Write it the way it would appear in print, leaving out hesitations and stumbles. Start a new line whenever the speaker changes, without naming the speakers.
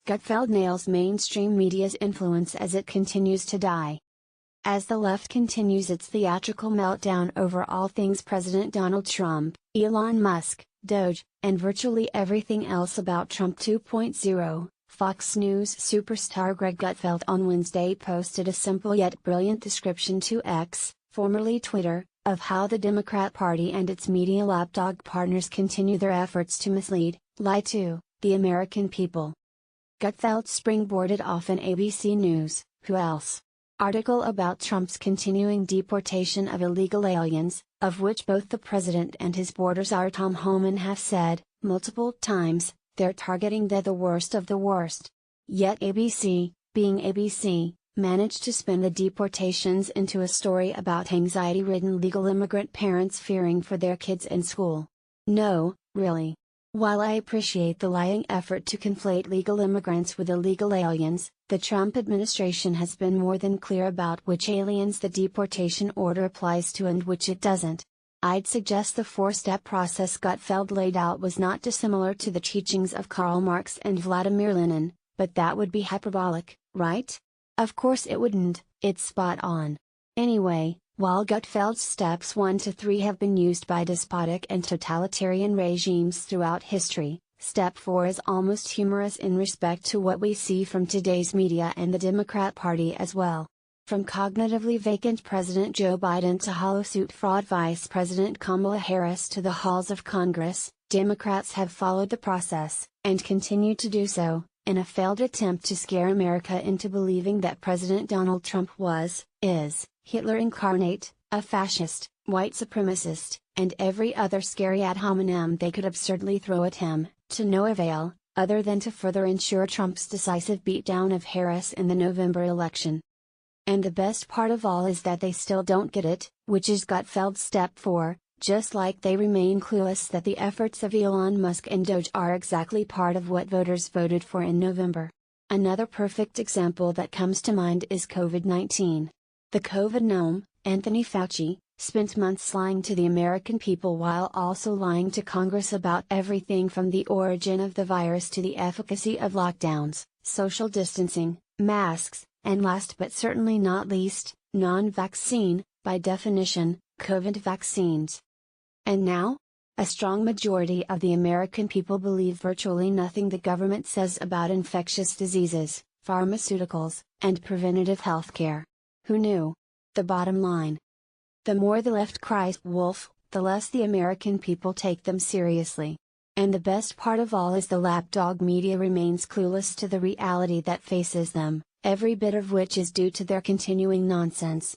Gutfeld nails mainstream media's influence as it continues to die. As the left continues its theatrical meltdown over all things President Donald Trump, Elon Musk, Doge, and virtually everything else about Trump 2.0, Fox News superstar Greg Gutfeld on Wednesday posted a simple yet brilliant description to X, formerly Twitter, of how the Democrat Party and its media lapdog partners continue their efforts to mislead, lie to, the American people. Gutfeld springboarded off an ABC News, Who Else? Article about Trump's continuing deportation of illegal aliens, of which both the president and his borders are Tom Homan have said, multiple times, they're targeting the worst of the worst. Yet ABC, being ABC, managed to spin the deportations into a story about anxiety-ridden legal immigrant parents fearing for their kids in school. No, really. While I appreciate the lying effort to conflate legal immigrants with illegal aliens, the Trump administration has been more than clear about which aliens the deportation order applies to and which it doesn't. I'd suggest the four-step process Gutfeld laid out was not dissimilar to the teachings of Karl Marx and Vladimir Lenin, but that would be hyperbolic, right? Of course it wouldn't, it's spot on. Anyway, while Gutfeld's steps 1 to 3 have been used by despotic and totalitarian regimes throughout history, step 4 is almost humorous in respect to what we see from today's media and the Democrat Party as well. From cognitively vacant President Joe Biden to hollow-suit fraud Vice President Kamala Harris to the halls of Congress, Democrats have followed the process, and continue to do so, in a failed attempt to scare America into believing that President Donald Trump is, Hitler incarnate, a fascist, white supremacist, and every other scary ad hominem they could absurdly throw at him, to no avail, other than to further ensure Trump's decisive beatdown of Harris in the November election. And the best part of all is that they still don't get it, which is Gutfeld's step 4, just like they remain clueless that the efforts of Elon Musk and Doge are exactly part of what voters voted for in November. Another perfect example that comes to mind is COVID-19. The COVID gnome, Anthony Fauci, spent months lying to the American people while also lying to Congress about everything from the origin of the virus to the efficacy of lockdowns, social distancing, masks, and last but certainly not least, non-vaccine, by definition, COVID vaccines. And now? A strong majority of the American people believe virtually nothing the government says about infectious diseases, pharmaceuticals, and preventative health care. Who knew? The bottom line. The more the left cries wolf, the less the American people take them seriously. And the best part of all is the lapdog media remains clueless to the reality that faces them, every bit of which is due to their continuing nonsense,